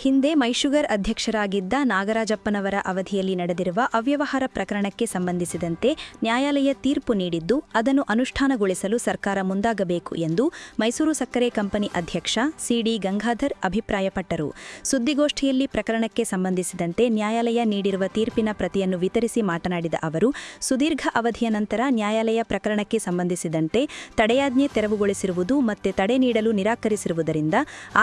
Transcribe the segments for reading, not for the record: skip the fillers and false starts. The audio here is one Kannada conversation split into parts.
ಹಿಂದೆ ಮೈಶುಗರ್ ಅಧ್ಯಕ್ಷರಾಗಿದ್ದ ನಾಗರಾಜಪ್ಪನವರ ಅವಧಿಯಲ್ಲಿ ನಡೆದಿರುವ ಅವ್ಯವಹಾರ ಪ್ರಕರಣಕ್ಕೆ ಸಂಬಂಧಿಸಿದಂತೆ ನ್ಯಾಯಾಲಯ ತೀರ್ಪು ನೀಡಿದ್ದು ಅದನ್ನು ಅನುಷ್ಠಾನಗೊಳಿಸಲು ಸರ್ಕಾರ ಮುಂದಾಗಬೇಕು ಎಂದು ಮೈಸೂರು ಸಕ್ಕರೆ ಕಂಪನಿ ಅಧ್ಯಕ್ಷ ಸಿಡಿ ಗಂಗಾಧರ್ ಅಭಿಪ್ರಾಯಪಟ್ಟರು. ಸುದ್ದಿಗೋಷ್ಠಿಯಲ್ಲಿ ಪ್ರಕರಣಕ್ಕೆ ಸಂಬಂಧಿಸಿದಂತೆ ನ್ಯಾಯಾಲಯ ನೀಡಿರುವ ತೀರ್ಪಿನ ಪ್ರತಿಯನ್ನು ವಿತರಿಸಿ ಮಾತನಾಡಿದ ಅವರು, ಸುದೀರ್ಘ ಅವಧಿಯ ನಂತರ ನ್ಯಾಯಾಲಯ ಪ್ರಕರಣಕ್ಕೆ ಸಂಬಂಧಿಸಿದಂತೆ ತಡೆಯಾಜ್ಞೆ ತೆರವುಗೊಳಿಸಿರುವುದು ಮತ್ತೆ ತಡೆ ನೀಡಲು ನಿರಾಕರಿಸಿರುವುದರಿಂದ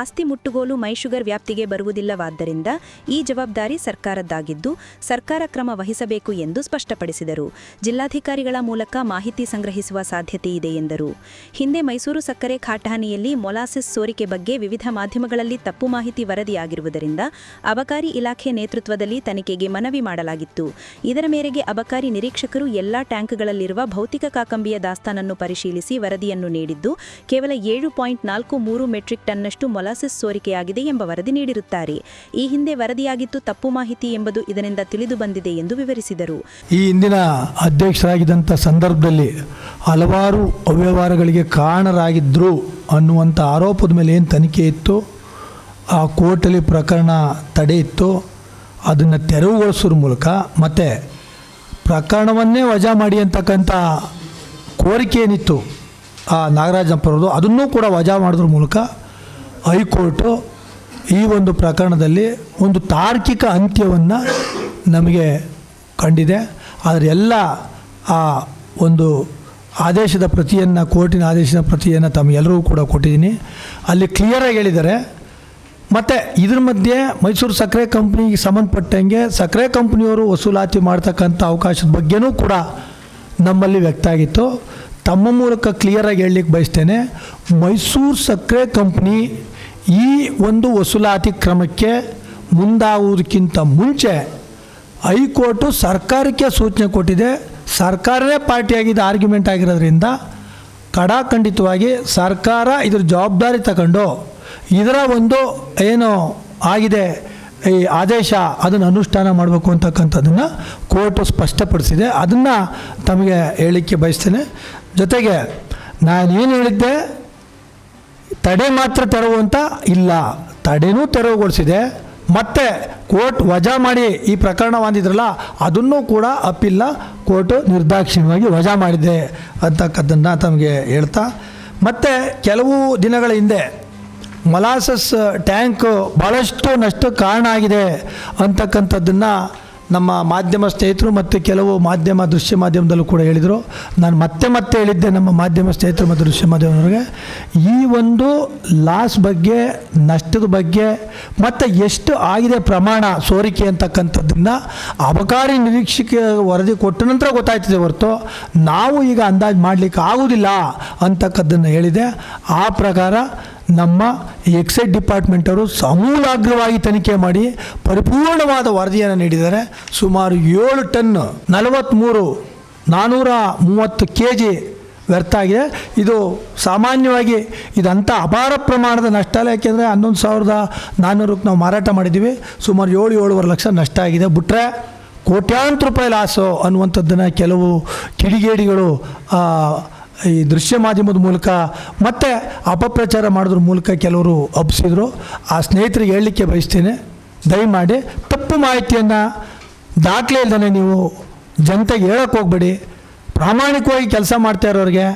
ಆಸ್ತಿ ಮುಟ್ಟುಗೋಲು ಮೈಶುಗರ್ ವ್ಯಾಪ್ತಿಗೆ ಬರುವುದಿಲ್ಲವಾದ್ದರಿಂದ ಈ ಜವಾಬ್ದಾರಿ ಸರ್ಕಾರದ್ದಾಗಿದ್ದು ಸರ್ಕಾರ ಕ್ರಮ ವಹಿಸಬೇಕು ಎಂದು ಸ್ಪಷ್ಟಪಡಿಸಿದರು. ಜಿಲ್ಲಾಧಿಕಾರಿಗಳ ಮೂಲಕ ಮಾಹಿತಿ ಸಂಗ್ರಹಿಸುವ ಸಾಧ್ಯತೆ ಇದೆ ಎಂದರು. ಹಿಂದೆ ಮೈಸೂರು ಸಕ್ಕರೆ ಖಾಟಾಣಿಯಲ್ಲಿ ಮೊಲಾಸಿಸ್ ಸೋರಿಕೆ ಬಗ್ಗೆ ವಿವಿಧ ಮಾಧ್ಯಮಗಳಲ್ಲಿ ತಪ್ಪು ಮಾಹಿತಿ ವರದಿಯಾಗಿರುವುದರಿಂದ ಅಬಕಾರಿ ಇಲಾಖೆ ನೇತೃತ್ವದಲ್ಲಿ ತನಿಖೆಗೆ ಮನವಿ ಮಾಡಲಾಗಿತ್ತು. ಇದರ ಮೇರೆಗೆ ಅಬಕಾರಿ ನಿರೀಕ್ಷಕರು ಎಲ್ಲಾ ಟ್ಯಾಂಕ್ಗಳಲ್ಲಿರುವ ಭೌತಿಕ ಕಾಕಂಬಿಯ ದಾಸ್ತಾನನ್ನು ಪರಿಶೀಲಿಸಿ ವರದಿಯನ್ನು ನೀಡಿದ್ದು ಕೇವಲ 7.43 ಮೆಟ್ರಿಕ್ ಟನ್ನಷ್ಟು ಮೊಲಾಸಿಸ್ ಸೋರಿಕೆಯಾಗಿದೆ ಎಂಬ ವರದಿ ನೀಡಿರುತ್ತಾರೆ. ಈ ಹಿಂದೆ ವರದಿಯಾಗಿತ್ತು ತಪ್ಪು ಮಾಹಿತಿ ಎಂಬುದು ಇದರಿಂದ ತಿಳಿದು ಬಂದಿದೆ ಎಂದು ವಿವರಿಸಿದರು. ಈ ಹಿಂದಿನ ಅಧ್ಯಕ್ಷರಾಗಿದ್ದಂಥ ಸಂದರ್ಭದಲ್ಲಿ ಹಲವಾರು ಅವ್ಯವಹಾರಗಳಿಗೆ ಕಾರಣರಾಗಿದ್ದರು ಅನ್ನುವಂಥ ಆರೋಪದ ಮೇಲೆ ಏನು ತನಿಖೆ ಇತ್ತು, ಆ ಕೋರ್ಟಲ್ಲಿ ಪ್ರಕರಣ ತಡೆ ಇತ್ತು, ಅದನ್ನು ತೆರವುಗೊಳಿಸೋದ್ರ ಮೂಲಕ ಮತ್ತು ಪ್ರಕರಣವನ್ನೇ ವಜಾ ಮಾಡಿ ಅಂತಕ್ಕಂಥ ಕೋರಿಕೆ ಏನಿತ್ತು ಆ ನಾಗರಾಜಪ್ಪರದು, ಅದನ್ನೂ ಕೂಡ ವಜಾ ಮಾಡೋದ್ರ ಮೂಲಕ ಹೈಕೋರ್ಟು ಈ ಒಂದು ಪ್ರಕರಣದಲ್ಲಿ ಒಂದು ತಾರ್ಕಿಕ ಅಂತ್ಯವನ್ನು ನಮಗೆ ಕಂಡಿದೆ. ಆದರೆ ಎಲ್ಲ ಆ ಒಂದು ಆದೇಶದ ಪ್ರತಿಯನ್ನು, ಕೋರ್ಟಿನ ಆದೇಶದ ಪ್ರತಿಯನ್ನು ತಮಗೆಲ್ಲರಿಗೂ ಕೂಡ ಕೊಟ್ಟಿದ್ದೀನಿ. ಅಲ್ಲಿ ಕ್ಲಿಯರಾಗಿ ಹೇಳಿದ್ದಾರೆ. ಮತ್ತು ಇದ್ರ ಮಧ್ಯೆ ಮೈಸೂರು ಸಕ್ಕರೆ ಕಂಪ್ನಿಗೆ ಸಂಬಂಧಪಟ್ಟಂಗೆ ಸಕ್ಕರೆ ಕಂಪ್ನಿಯವರು ವಸೂಲಾತಿ ಮಾಡ್ತಕ್ಕಂಥ ಅವಕಾಶದ ಬಗ್ಗೆನೂ ಕೂಡ ನಮ್ಮಲ್ಲಿ ವ್ಯಕ್ತ ಆಗಿತ್ತು. ತಮ್ಮ ಮೂಲಕ ಕ್ಲಿಯರಾಗಿ ಹೇಳಲಿಕ್ಕೆ ಬಯಸ್ತೇನೆ, ಮೈಸೂರು ಸಕ್ಕರೆ ಕಂಪ್ನಿ ಈ ಒಂದು ವಸೂಲಾತಿ ಕ್ರಮಕ್ಕೆ ಮುಂದಾಗುವುದಕ್ಕಿಂತ ಮುಂಚೆ ಹೈಕೋರ್ಟು ಸರ್ಕಾರಕ್ಕೆ ಸೂಚನೆ ಕೊಟ್ಟಿದೆ. ಸರ್ಕಾರವೇ ಪಾರ್ಟಿಯಾಗಿದ್ದ ಆರ್ಗ್ಯುಮೆಂಟ್ ಆಗಿರೋದ್ರಿಂದ ಕಡಾಖಂಡಿತವಾಗಿ ಸರ್ಕಾರ ಇದ್ರ ಜವಾಬ್ದಾರಿ ತಗೊಂಡು ಇದರ ಒಂದು ಏನು ಆಗಿದೆ ಈ ಆದೇಶ ಅದನ್ನು ಅನುಷ್ಠಾನ ಮಾಡಬೇಕು ಅಂತಕ್ಕಂಥದ್ದನ್ನು ಕೋರ್ಟು ಸ್ಪಷ್ಟಪಡಿಸಿದೆ. ಅದನ್ನು ತಮಗೆ ಹೇಳಲಿಕ್ಕೆ ಬಯಸ್ತೇನೆ. ಜೊತೆಗೆ ನಾನೇನು ಹೇಳಿದ್ದೆ, ತಡೆ ಮಾತ್ರ ತೆರವುವಂತ ಇಲ್ಲ, ತಡೆನೂ ತೆರವುಗೊಳಿಸಿದೆ. ಮತ್ತು ಕೋರ್ಟ್ ವಜಾ ಮಾಡಿ ಈ ಪ್ರಕರಣ ಹೊಂದಿದ್ರಲ್ಲ ಅದನ್ನೂ ಕೂಡ ಅಪ್ಪಿಲ್ಲ, ಕೋರ್ಟು ನಿರ್ದಾಕ್ಷಿಣ್ಯವಾಗಿ ವಜಾ ಮಾಡಿದೆ ಅಂತಕ್ಕದ್ದನ್ನು ತಮಗೆ ಹೇಳ್ತಾ, ಮತ್ತು ಕೆಲವು ದಿನಗಳ ಹಿಂದೆ ಮೊಲಾಸಸ್ ಟ್ಯಾಂಕ್ ಭಾಳಷ್ಟು ನಷ್ಟಕ್ಕೆ ಕಾರಣ ಆಗಿದೆ ಅಂತಕ್ಕಂಥದ್ದನ್ನು ನಮ್ಮ ಮಾಧ್ಯಮ ಸ್ನೇಹಿತರು ಮತ್ತು ಕೆಲವು ದೃಶ್ಯ ಮಾಧ್ಯಮದಲ್ಲೂ ಕೂಡ ಹೇಳಿದರು. ನಾನು ಮತ್ತೆ ಹೇಳಿದ್ದೆ ನಮ್ಮ ಮಾಧ್ಯಮ ಸ್ನೇಹಿತರು ಮತ್ತು ದೃಶ್ಯ ಮಾಧ್ಯಮದವರಿಗೆ, ಈ ಒಂದು ಲಾಸ್ ಬಗ್ಗೆ, ನಷ್ಟದ ಬಗ್ಗೆ ಮತ್ತು ಎಷ್ಟು ಆಗಿದೆ ಪ್ರಮಾಣ ಸೋರಿಕೆ ಅಂತಕ್ಕಂಥದ್ದನ್ನು ಅಬಕಾರಿ ನಿರೀಕ್ಷಕ ವರದಿ ಕೊಟ್ಟ ನಂತರ ಗೊತ್ತಾಯ್ತದೆ ಹೊರತು ನಾವು ಈಗ ಅಂದಾಜು ಮಾಡಲಿಕ್ಕೆ ಆಗೋದಿಲ್ಲ ಅಂತಕ್ಕದ್ದನ್ನು ಹೇಳಿದೆ. ಆ ಪ್ರಕಾರ ನಮ್ಮ ಎಕ್ಸೈಸ್ ಡಿಪಾರ್ಟ್ಮೆಂಟ್ ಅವರು ಸಮೂಲಾಗ್ರವಾಗಿ ತನಿಖೆ ಮಾಡಿ ಪರಿಪೂರ್ಣವಾದ ವರದಿಯನ್ನು ನೀಡಿದ್ದಾರೆ. ಸುಮಾರು 7 ಟನ್ 430 kg ವ್ಯರ್ಥ ಆಗಿದೆ. ಇದು ಸಾಮಾನ್ಯವಾಗಿ ಇದಂಥ ಅಪಾರ ಪ್ರಮಾಣದ ನಷ್ಟ ಅಲ್ಲ. ಯಾಕೆಂದರೆ 11,400ಕ್ಕೆ ನಾವು ಮಾರಾಟ ಮಾಡಿದ್ದೀವಿ. ಸುಮಾರು 7-7.5 ಲಕ್ಷ ನಷ್ಟ ಆಗಿದೆ. ಬಿಟ್ಟರೆ ಕೋಟ್ಯಾಂತರ ರೂಪಾಯಿ ಲಾಸು ಅನ್ನುವಂಥದ್ದನ್ನು ಕೆಲವು ಕಿಡಿಗೇಡಿಗಳು ಈ ದೃಶ್ಯ ಮಾಧ್ಯಮದ ಮೂಲಕ ಮತ್ತು ಅಪಪ್ರಚಾರ ಮಾಡೋದ್ರ ಮೂಲಕ ಕೆಲವರು ಹಬ್ಬಿಸಿದ್ರು. ಆ ಸ್ನೇಹಿತರಿಗೆ ಹೇಳಲಿಕ್ಕೆ ಬಯಸ್ತೇನೆ, ದಯಮಾಡಿ ತಪ್ಪು ಮಾಹಿತಿಯನ್ನು ದಾಖಲೆ ಇಲ್ಲದೇ ನೀವು ಜನತೆಗೆ ಹೇಳೋಕ್ಕೆ ಹೋಗಬೇಡಿ. ಪ್ರಾಮಾಣಿಕವಾಗಿ ಕೆಲಸ ಮಾಡ್ತಾ ಇರೋರಿಗೆ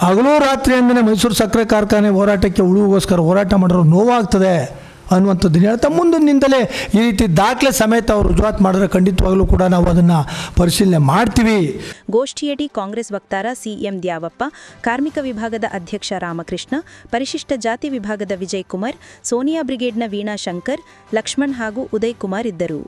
ಹಗಲು ರಾತ್ರಿ ಅಂದರೆ ಮೈಸೂರು ಸಕ್ಕರೆ ಕಾರ್ಖಾನೆ ಹೋರಾಟಕ್ಕೆ ಉಳಿಗೋಸ್ಕರ ಹೋರಾಟ ಮಾಡೋರು ನೋವಾಗ್ತದೆ ಅನ್ನುವಂಥದ್ದನ್ನು ಹೇಳ್ತಾ, ಮುಂದಿನಿಂದಲೇ ಈ ರೀತಿ ದಾಖಲೆ ಸಮೇತ ಅವರು ರುಜುವಾತು ಮಾಡಿದ್ರೆ ಖಂಡಿತವಾಗಲೂ ಕೂಡ ನಾವು ಅದನ್ನು ಪರಿಶೀಲನೆ ಮಾಡ್ತೀವಿ. ಗೋಷ್ಠಿಯಡಿ ಕಾಂಗ್ರೆಸ್ ವಕ್ತಾರ ಸಿಎಂ ದ್ಯಾವಪ್ಪ, ಕಾರ್ಮಿಕ ವಿಭಾಗದ ಅಧ್ಯಕ್ಷ ರಾಮಕೃಷ್ಣ, ಪರಿಶಿಷ್ಟ ಜಾತಿ ವಿಭಾಗದ ವಿಜಯ್ ಕುಮಾರ್, ಸೋನಿಯಾ ಬ್ರಿಗೇಡ್ನ ವೀಣಾ ಶಂಕರ್, ಲಕ್ಷ್ಮಣ್ ಹಾಗೂ ಉದಯ್ ಕುಮಾರ್ ಇದ್ದರು.